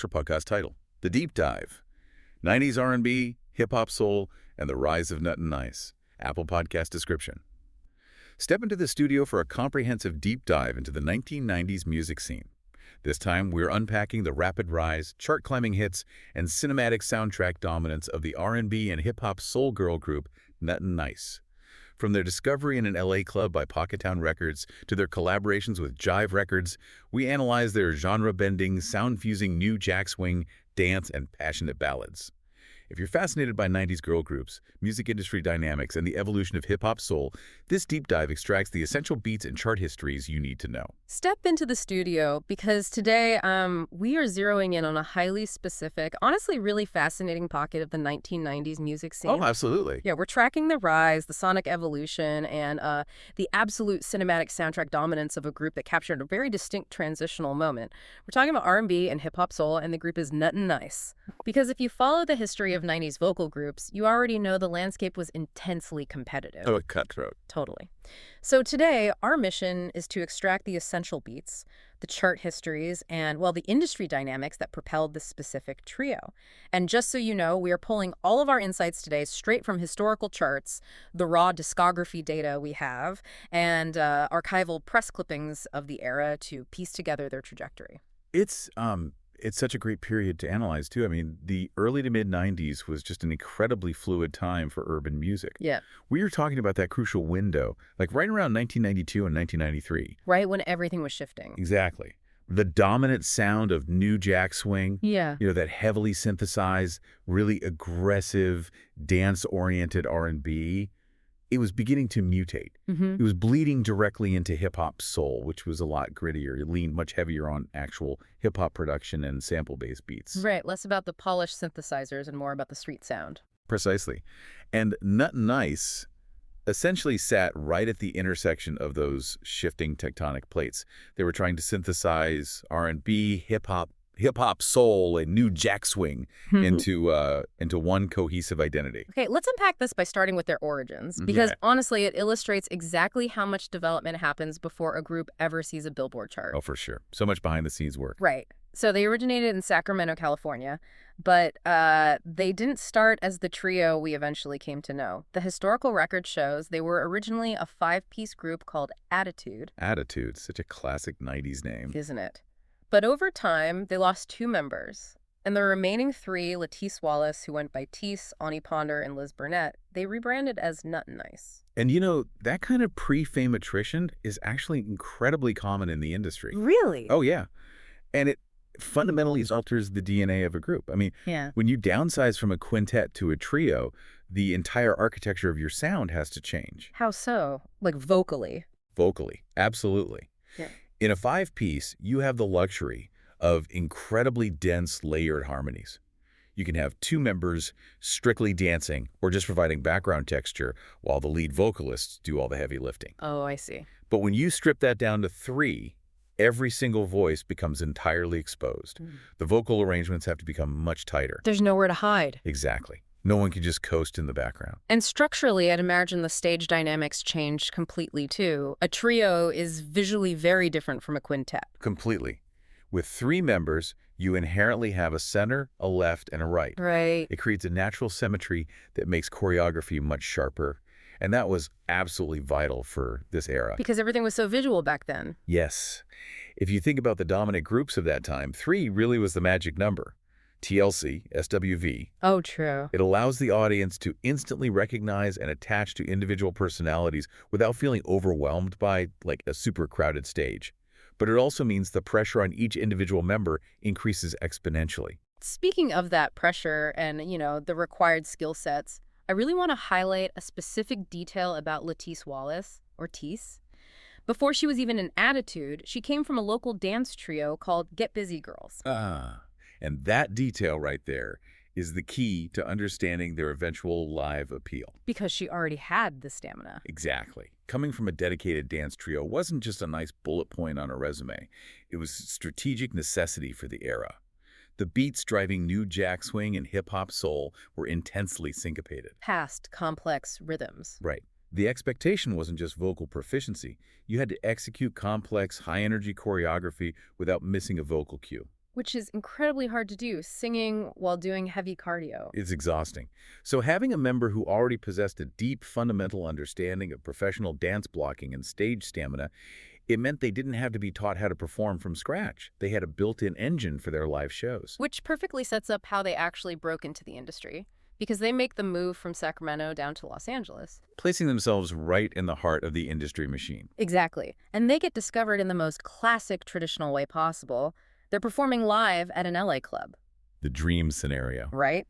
Our podcast title, The Deep Dive, 90s R&B, hip-hop soul, and the rise of Nut and Nice. Apple Podcast description. Step into the studio for a comprehensive deep dive into the 1990s music scene. This time, we're unpacking the rapid rise, chart-climbing hits, and cinematic soundtrack dominance of the R&B and hip-hop soul girl group Nut and Nice. From their discovery in an LA club by Pocketown Records to their collaborations with Jive Records, we analyze their genre-bending, sound-fusing new jack swing, dance, and passionate ballads. If you're fascinated by 90s girl groups, music industry dynamics, and the evolution of hip-hop soul, this deep dive extracts the essential beats and chart histories you need to know. Step into the studio because today we are zeroing in on a highly specific, honestly really fascinating pocket of the 1990s music scene. Oh, absolutely. Yeah, we're tracking the rise, the sonic evolution, and the absolute cinematic soundtrack dominance of a group that captured a very distinct transitional moment. We're talking about R&B and hip-hop soul, and the group is Nut and Nice. Because if you follow the history of 90s vocal groups, you already know the landscape was intensely competitive. Oh, a cutthroat. Totally. So today, our mission is to extract the essential beats, the chart histories, and, well, the industry dynamics that propelled this specific trio. And just so you know, we are pulling all of our insights today straight from historical charts, the raw discography data we have, and archival press clippings of the era to piece together their trajectory. It's such a great period to analyze, too. I mean, the early to mid-90s was just an incredibly fluid time for urban music. Yeah. We were talking about that crucial window, like right around 1992 and 1993. Right when everything was shifting. Exactly. The dominant sound of new jack swing. Yeah. You know, that heavily synthesized, really aggressive, dance-oriented R&B. It was beginning to mutate. It was bleeding directly into hip-hop soul, which was a lot grittier. It leaned much heavier on actual hip-hop production and sample-based beats. Right, less about the polished synthesizers and more about the street sound. Precisely. And Nut and Nice essentially sat right at the intersection of those shifting tectonic plates. They were trying to synthesize R&B, hip-hop soul, and new jack swing into one cohesive identity. Okay, let's unpack this by starting with their origins, because honestly, it illustrates exactly how much development happens before a group ever sees a Billboard chart. Oh, for sure. So much behind-the-scenes work. Right. So they originated in Sacramento, California, but they didn't start as the trio we eventually came to know. The historical record shows they were originally a five-piece group called Attitude. Attitude, such a classic 90s name. Isn't it? But over time, they lost two members. And the remaining three, Latisse Wallace, who went by Tease, Ani Ponder, and Liz Burnett, they rebranded as Nut and Nice. And you know, that kind of pre-fame attrition is actually incredibly common in the industry. Really? Oh, yeah. And it fundamentally alters the DNA of a group. I mean, when you downsize from a quintet to a trio, the entire architecture of your sound has to change. How so? Like vocally? Vocally, absolutely. Yeah. In a five-piece, you have the luxury of incredibly dense, layered harmonies. You can have two members strictly dancing or just providing background texture while the lead vocalists do all the heavy lifting. Oh, I see. But when you strip that down to three, every single voice becomes entirely exposed. The vocal arrangements have to become much tighter. There's nowhere to hide. Exactly. No one can just coast in the background. And structurally, I'd imagine the stage dynamics changed completely, too. A trio is visually very different from a quintet. Completely. With three members, you inherently have a center, a left, and a right. Right. It creates a natural symmetry that makes choreography much sharper. And that was absolutely vital for this era. Because everything was so visual back then. Yes. If you think about the dominant groups of that time, three really was the magic number. TLC, SWV. Oh, true. It allows the audience to instantly recognize and attach to individual personalities without feeling overwhelmed by, like, a super crowded stage. But it also means the pressure on each individual member increases exponentially. Speaking of that pressure and, the required skill sets, I really want to highlight a specific detail about Latisse Wallace, or Tease. Before she was even an Attitude, she came from a local dance trio called Get Busy Girls. And that detail right there is the key to understanding their eventual live appeal. Because she already had the stamina. Exactly. Coming from a dedicated dance trio wasn't just a nice bullet point on a resume. It was strategic necessity for the era. The beats driving new jack swing and hip-hop soul were intensely syncopated. Past complex rhythms. Right. The expectation wasn't just vocal proficiency. You had to execute complex, high-energy choreography without missing a vocal cue. Which is incredibly hard to do, singing while doing heavy cardio. It's exhausting. So having a member who already possessed a deep fundamental understanding of professional dance blocking and stage stamina, it meant they didn't have to be taught how to perform from scratch. They had a built-in engine for their live shows. Which perfectly sets up how they actually broke into the industry, because they make the move from Sacramento down to Los Angeles. Placing themselves right in the heart of the industry machine. Exactly. And they get discovered in the most classic traditional way possible. They're performing live at an LA club. The dream scenario. Right?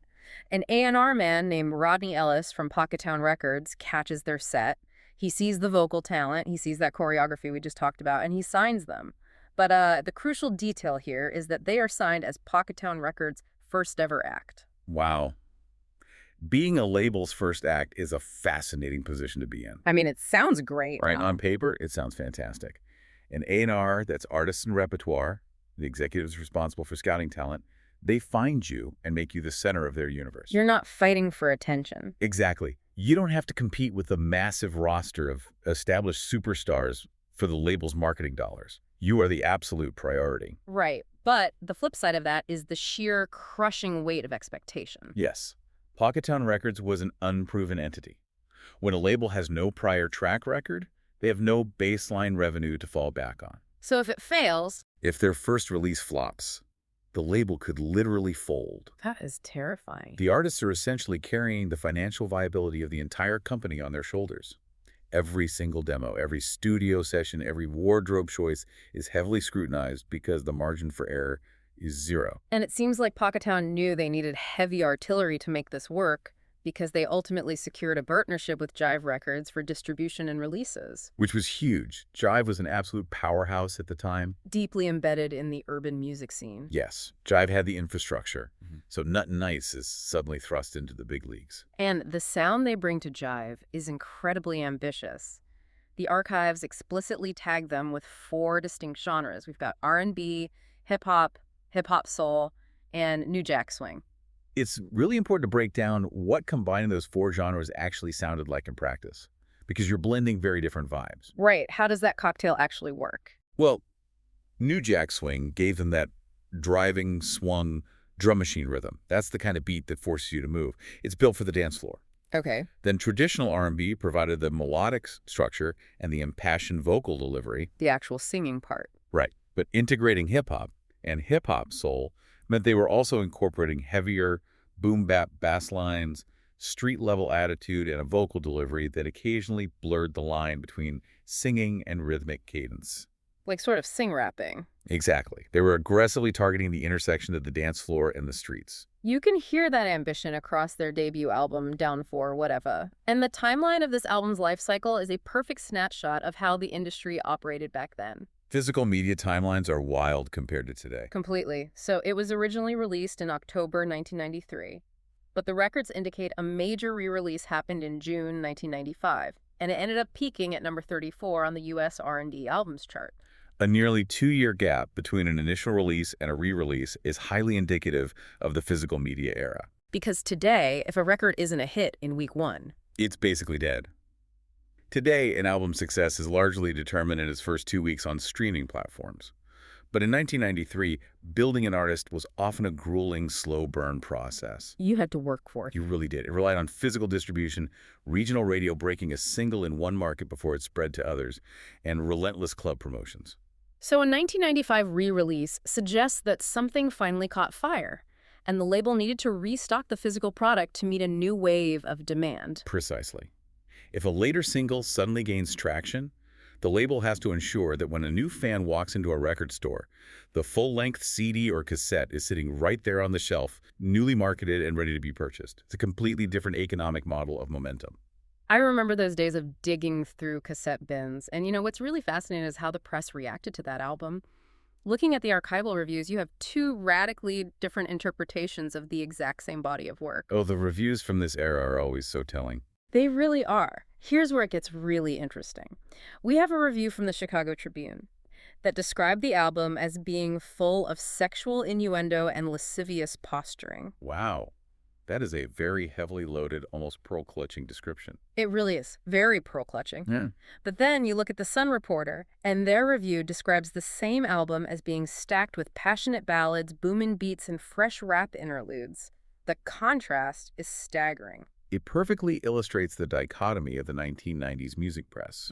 An A&R man named Rodney Ellis from Pocketown Records catches their set. He sees the vocal talent, he sees that choreography we just talked about, and he signs them. But the crucial detail here is that they are signed as Pocketown Records' first ever act. Wow. Being a label's first act is a fascinating position to be in. I mean, it sounds great. Right, on paper, it sounds fantastic. An A&R, that's artists and repertoire, the executives responsible for scouting talent, they find you and make you the center of their universe. You're not fighting for attention. Exactly. You don't have to compete with the massive roster of established superstars for the label's marketing dollars. You are the absolute priority. Right. But the flip side of that is the sheer crushing weight of expectation. Yes. Pocketown Records was an unproven entity. When a label has no prior track record, they have no baseline revenue to fall back on. So if it fails... If their first release flops, the label could literally fold. That is terrifying. The artists are essentially carrying the financial viability of the entire company on their shoulders. Every single demo, every studio session, every wardrobe choice is heavily scrutinized because the margin for error is zero. And it seems like Pocketown knew they needed heavy artillery to make this work, because they ultimately secured a partnership with Jive Records for distribution and releases. Which was huge. Jive was an absolute powerhouse at the time. Deeply embedded in the urban music scene. Yes, Jive had the infrastructure. So Nut Nice is suddenly thrust into the big leagues. And the sound they bring to Jive is incredibly ambitious. The archives explicitly tag them with 4 distinct genres. We've got R&B, hip-hop soul, and new jack swing. It's really important to break down what combining those 4 genres actually sounded like in practice, because you're blending very different vibes. Right. How does that cocktail actually work? Well, new jack swing gave them that driving, swung drum machine rhythm. That's the kind of beat that forces you to move. It's built for the dance floor. Okay. Then traditional R&B provided the melodic structure and the impassioned vocal delivery. The actual singing part. Right. But integrating hip-hop and hip-hop soul meant they were also incorporating heavier boom-bap bass lines, street-level attitude, and a vocal delivery that occasionally blurred the line between singing and rhythmic cadence. Like sort of sing-rapping. Exactly. They were aggressively targeting the intersection of the dance floor and the streets. You can hear that ambition across their debut album, Down For Whatever. And the timeline of this album's life cycle is a perfect snapshot of how the industry operated back then. Physical media timelines are wild compared to today. Completely. So it was originally released in October 1993, but the records indicate a major re-release happened in June 1995, and it ended up peaking at number 34 on the US R&D albums chart. A nearly 2-year gap between an initial release and a re-release is highly indicative of the physical media era. Because today, if a record isn't a hit in week 1, it's basically dead. Today, an album's success is largely determined in its first 2 weeks on streaming platforms. But in 1993, building an artist was often a grueling, slow burn process. You had to work for it. You really did. It relied on physical distribution, regional radio breaking a single in one market before it spread to others, and relentless club promotions. So a 1995 re-release suggests that something finally caught fire, and the label needed to restock the physical product to meet a new wave of demand. Precisely. If a later single suddenly gains traction, the label has to ensure that when a new fan walks into a record store, the full-length CD or cassette is sitting right there on the shelf, newly marketed and ready to be purchased. It's a completely different economic model of momentum. I remember those days of digging through cassette bins, and what's really fascinating is how the press reacted to that album. Looking at the archival reviews, you have 2 radically different interpretations of the exact same body of work. Oh, the reviews from this era are always so telling. They really are. Here's where it gets really interesting. We have a review from the Chicago Tribune that described the album as being full of sexual innuendo and lascivious posturing. Wow. That is a very heavily loaded, almost pearl-clutching description. It really is. Very pearl-clutching. Yeah. But then you look at the Sun Reporter, and their review describes the same album as being stacked with passionate ballads, booming beats, and fresh rap interludes. The contrast is staggering. It perfectly illustrates the dichotomy of the 1990s music press.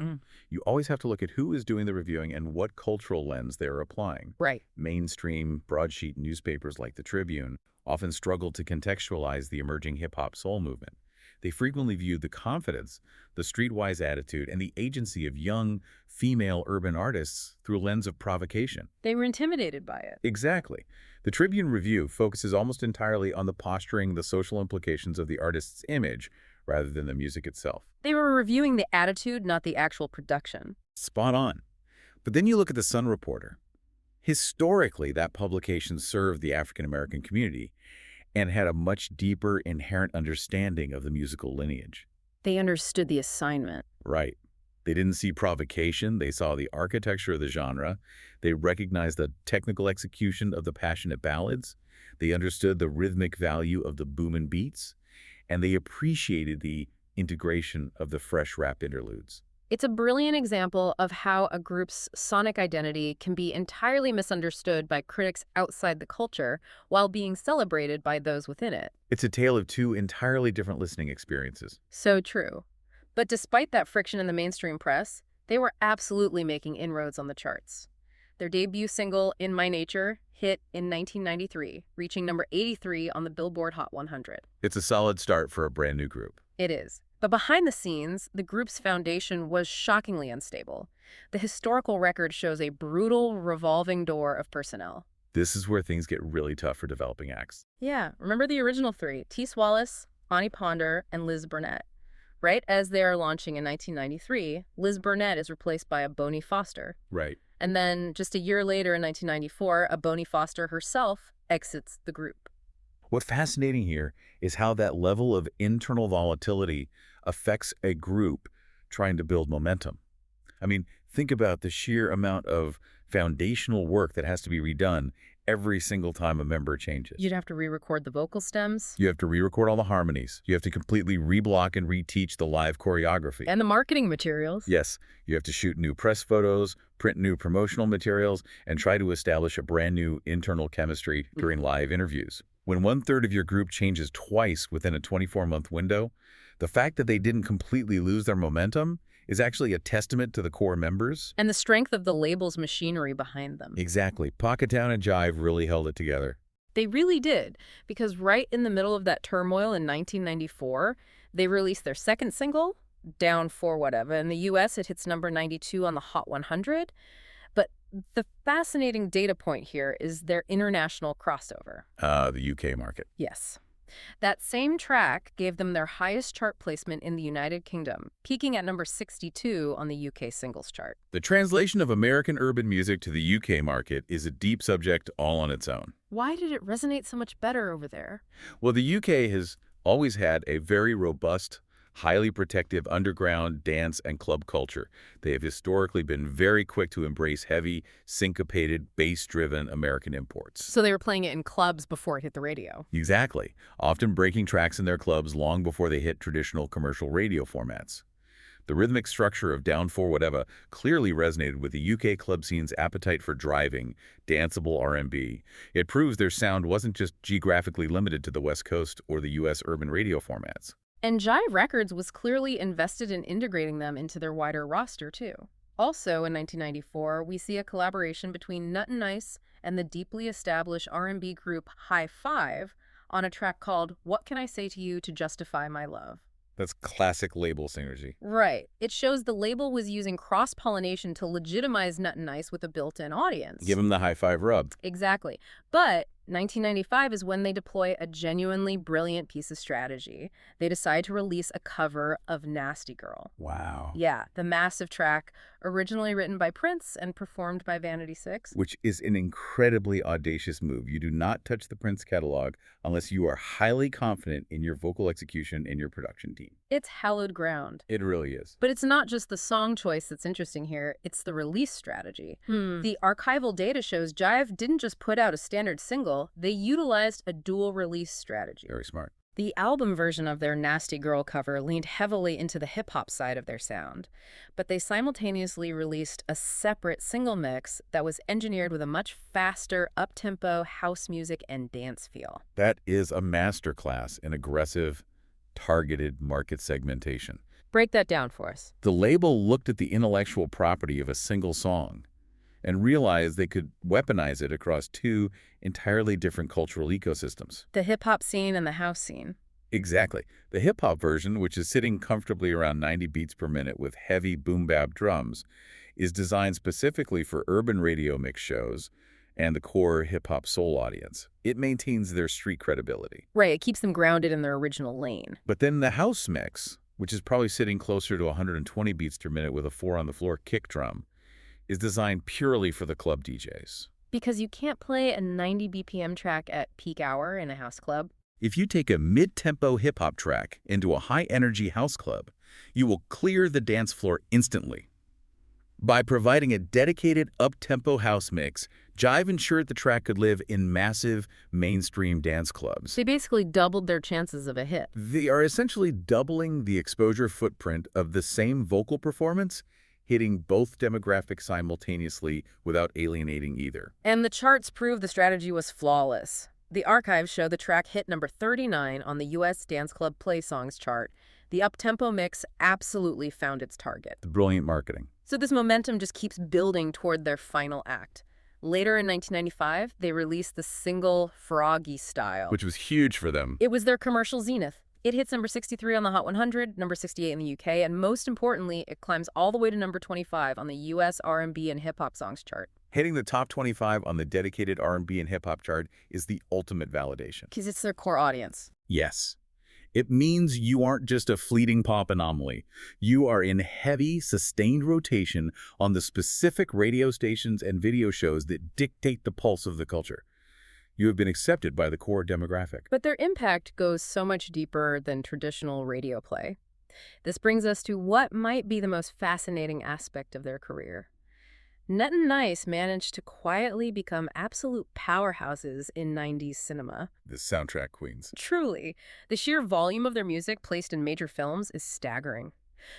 You always have to look at who is doing the reviewing and what cultural lens they're applying. Right. Mainstream, broadsheet newspapers like the Tribune often struggled to contextualize the emerging hip-hop soul movement. They frequently viewed the confidence, the streetwise attitude, and the agency of young, female urban artists through a lens of provocation. They were intimidated by it. Exactly. The Tribune review focuses almost entirely on the posturing, the social implications of the artist's image, rather than the music itself. They were reviewing the attitude, not the actual production. Spot on. But then you look at the Sun Reporter. Historically, that publication served the African-American community and had a much deeper inherent understanding of the musical lineage. They understood the assignment. Right. They didn't see provocation. They saw the architecture of the genre. They recognized the technical execution of the passionate ballads. They understood the rhythmic value of the boom and beats. And they appreciated the integration of the fresh rap interludes. It's a brilliant example of how a group's sonic identity can be entirely misunderstood by critics outside the culture while being celebrated by those within it. It's a tale of two entirely different listening experiences. So true. But despite that friction in the mainstream press, they were absolutely making inroads on the charts. Their debut single, In My Nature, hit in 1993, reaching number 83 on the Billboard Hot 100. It's a solid start for a brand new group. It is. But behind the scenes, the group's foundation was shockingly unstable. The historical record shows a brutal revolving door of personnel. This is where things get really tough for developing acts. Yeah, remember the original three, Teese Wallace, Ani Ponder, and Liz Burnett. Right as they are launching in 1993, Liz Burnett is replaced by a Bonnie Foster. Right. And then just a year later in 1994, a Bonnie Foster herself exits the group. What's fascinating here is how that level of internal volatility affects a group trying to build momentum. I mean, think about the sheer amount of foundational work that has to be redone every single time a member changes. You'd have to re-record the vocal stems. You have to re-record all the harmonies. You have to completely reblock and reteach the live choreography. And the marketing materials. Yes, you have to shoot new press photos, print new promotional materials, and try to establish a brand new internal chemistry during live interviews. When 1/3 of your group changes twice within a 24-month window, the fact that they didn't completely lose their momentum is actually a testament to the core members. And the strength of the label's machinery behind them. Exactly. Pockettown and Jive really held it together. They really did, because right in the middle of that turmoil in 1994, they released their second single, Down for Whatever. In the U.S., it hits number 92 on the Hot 100. But the fascinating data point here is their international crossover. The UK market. Yes. That same track gave them their highest chart placement in the United Kingdom, peaking at number 62 on the UK singles chart. The translation of American urban music to the UK market is a deep subject all on its own. Why did it resonate so much better over there? Well, the UK has always had a very robust, highly protective underground dance and club culture. They have historically been very quick to embrace heavy, syncopated, bass-driven American imports. So they were playing it in clubs before it hit the radio. Exactly, often breaking tracks in their clubs long before they hit traditional commercial radio formats. The rhythmic structure of Down for Whatever clearly resonated with the UK club scene's appetite for driving, danceable R&B. It proves their sound wasn't just geographically limited to the West Coast or the US urban radio formats. And Jive Records was clearly invested in integrating them into their wider roster, too. Also, in 1994, we see a collaboration between Nut and Nice and the deeply established R&B group High Five on a track called What Can I Say to You to Justify My Love? That's classic label synergy. Right. It shows the label was using cross-pollination to legitimize Nut and Nice with a built-in audience. Give them the high five rub. Exactly. But 1995 is when they deploy a genuinely brilliant piece of strategy. They decide to release a cover of Nasty Girl. Wow. Yeah, the massive track, originally written by Prince and performed by Vanity Six. Which is an incredibly audacious move. You do not touch the Prince catalog unless you are highly confident in your vocal execution and your production team. It's hallowed ground. It really is. But it's not just the song choice that's interesting here, it's the release strategy. The archival data shows Jive didn't just put out a standard single, they utilized a dual release strategy. Very smart. The album version of their Nasty Girl cover leaned heavily into the hip-hop side of their sound, but they simultaneously released a separate single mix that was engineered with a much faster, up-tempo house music and dance feel. That is a masterclass in aggressive, targeted market segmentation. Break that down for us. The label looked at the intellectual property of a single song and realized they could weaponize it across two entirely different cultural ecosystems. The hip-hop scene and the house scene. Exactly. The hip-hop version, which is sitting comfortably around 90 beats per minute with heavy boom-bap drums, is designed specifically for urban radio mix shows and the core hip-hop soul audience. It maintains their street credibility. Right, it keeps them grounded in their original lane. But then the house mix, which is probably sitting closer to 120 beats per minute with a 4-on-the-floor kick drum, is designed purely for the club DJs. Because you can't play a 90 BPM track at peak hour in a house club. If you take a mid-tempo hip-hop track into a high-energy house club, you will clear the dance floor instantly. By providing a dedicated up-tempo house mix, Jive ensured the track could live in massive, mainstream dance clubs. They basically doubled their chances of a hit. They are essentially doubling the exposure footprint of the same vocal performance, hitting both demographics simultaneously without alienating either. And the charts prove the strategy was flawless. The archives show the track hit number 39 on the U.S. Dance Club Play Songs chart. The up-tempo mix absolutely found its target. The brilliant marketing. So this momentum just keeps building toward their final act. Later in 1995, they released the single Froggy Style, Which was huge for them. It was their commercial zenith. It hits number 63 on the Hot 100, number 68 in the UK, and most importantly, it climbs all the way to number 25 on the US R&B and hip-hop songs chart. Hitting the top 25 on the dedicated R&B and hip-hop chart is the ultimate validation. Because it's their core audience. Yes. It means you aren't just a fleeting pop anomaly. You are in heavy, sustained rotation on the specific radio stations and video shows that dictate the pulse of the culture. You have been accepted by the core demographic. But their impact goes so much deeper than traditional radio play. This brings us to what might be the most fascinating aspect of their career. Nut and Nice managed to quietly become absolute powerhouses in 90s cinema. The soundtrack queens. Truly, the sheer volume of their music placed in major films is staggering.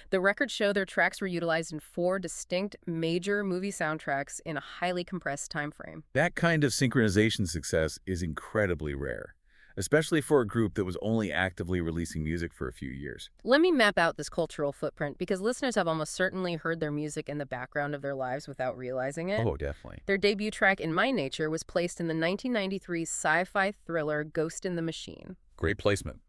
The records show their tracks were utilized in 4 distinct major movie soundtracks in a highly compressed time frame. That kind of synchronization success is incredibly rare, especially for a group that was only actively releasing music for a few years. Let me map out this cultural footprint because listeners have almost certainly heard their music in the background of their lives without realizing it. Oh, definitely. Their debut track, In My Nature, was placed in the 1993 sci-fi thriller Ghost in the Machine. Great placement.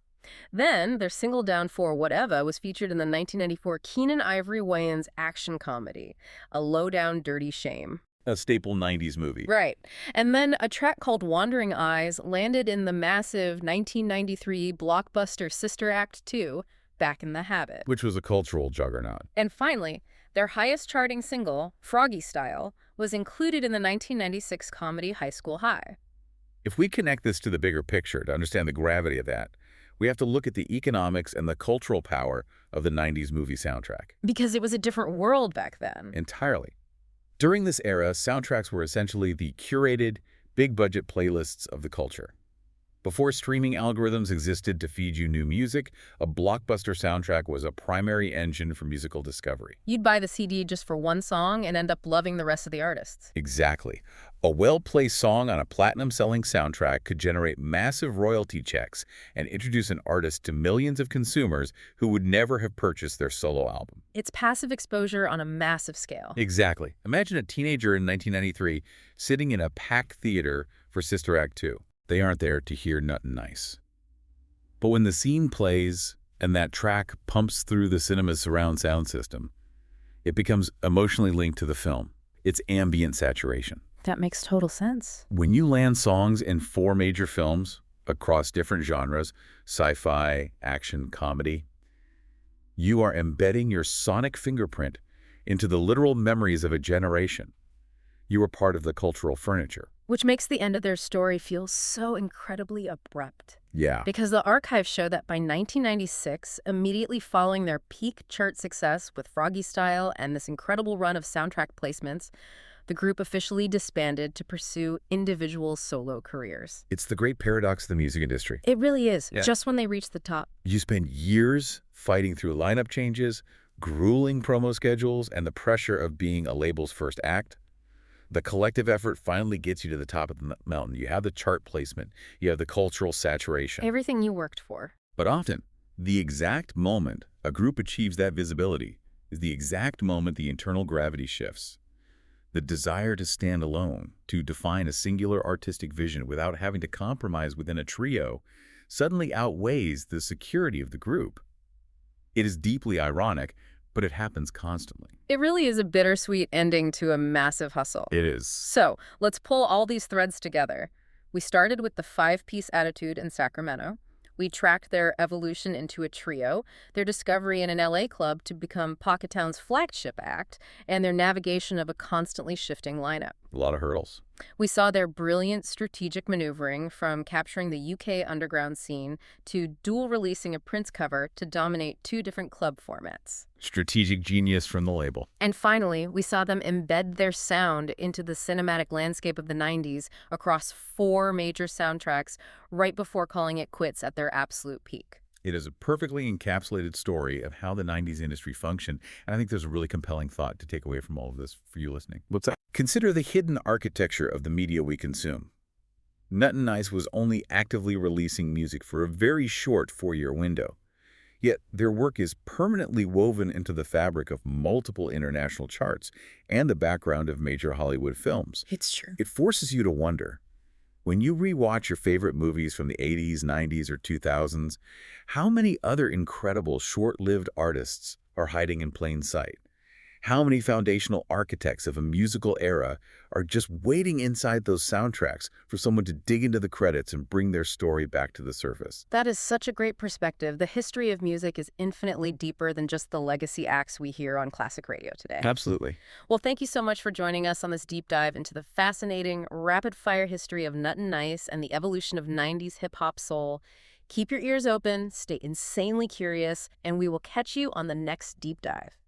Then, their single Down for Whatever was featured in the 1994 Keenan Ivory Wayans action comedy, A Low-Down Dirty Shame. A staple 90s movie. Right. And then a track called Wandering Eyes landed in the massive 1993 blockbuster Sister Act 2, Back in the Habit. Which was a cultural juggernaut. And finally, their highest charting single, Froggy Style, was included in the 1996 comedy High School High. If we connect this to the bigger picture to understand the gravity of that, we have to look at the economics and the cultural power of the 90s movie soundtrack. Because it was a different world back then. Entirely. During this era, soundtracks were essentially the curated, big-budget playlists of the culture. Before streaming algorithms existed to feed you new music, a blockbuster soundtrack was a primary engine for musical discovery. You'd buy the CD just for one song and end up loving the rest of the artists. Exactly. A well-placed song on a platinum-selling soundtrack could generate massive royalty checks and introduce an artist to millions of consumers who would never have purchased their solo album. It's passive exposure on a massive scale. Exactly. Imagine a teenager in 1993 sitting in a packed theater for Sister Act 2. They aren't there to hear Nut and Nice. But when the scene plays and that track pumps through the cinema's surround sound system, it becomes emotionally linked to the film. It's ambient saturation. That makes total sense. When you land songs in 4 major films across different genres, sci-fi, action, comedy, you are embedding your sonic fingerprint into the literal memories of a generation. You are part of the cultural furniture. Which makes the end of their story feel so incredibly abrupt. Yeah. Because the archives show that by 1996, immediately following their peak chart success with Froggy Style and this incredible run of soundtrack placements, the group officially disbanded to pursue individual solo careers. It's the great paradox of the music industry. It really is, Yeah. just when they reached the top. You spend years fighting through lineup changes, grueling promo schedules, and the pressure of being a label's first act. The collective effort finally gets you to the top of the mountain. You have the chart placement. You have the cultural saturation. Everything you worked for. But often, the exact moment a group achieves that visibility is the exact moment the internal gravity shifts. The desire to stand alone, to define a singular artistic vision without having to compromise within a trio, suddenly outweighs the security of the group. It is deeply ironic, but it happens constantly. It really is a bittersweet ending to a massive hustle. It is. So, let's pull all these threads together. We started with the 5-piece attitude in Sacramento. We tracked their evolution into a trio, their discovery in an LA club to become Pocketown's flagship act, and their navigation of a constantly shifting lineup. A lot of hurdles. We saw their brilliant strategic maneuvering from capturing the UK underground scene to dual-releasing a Prince cover to dominate 2 different club formats. Strategic genius from the label. And finally, we saw them embed their sound into the cinematic landscape of the 90s across 4 major soundtracks right before calling it quits at their absolute peak. It is a perfectly encapsulated story of how the 90s industry functioned, and I think there's a really compelling thought to take away from all of this for you listening. What's that? Consider the hidden architecture of the media we consume. Nut and Nice was only actively releasing music for a very short 4-year window. Yet their work is permanently woven into the fabric of multiple international charts and the background of major Hollywood films. It's true. It forces you to wonder, when you rewatch your favorite movies from the 80s, 90s, or 2000s, how many other incredible short-lived artists are hiding in plain sight? How many foundational architects of a musical era are just waiting inside those soundtracks for someone to dig into the credits and bring their story back to the surface? That is such a great perspective. The history of music is infinitely deeper than just the legacy acts we hear on classic radio today. Absolutely. Well, thank you so much for joining us on this deep dive into the fascinating, rapid-fire history of Nut and Nice and the evolution of 90s hip-hop soul. Keep your ears open, stay insanely curious, and we will catch you on the next deep dive.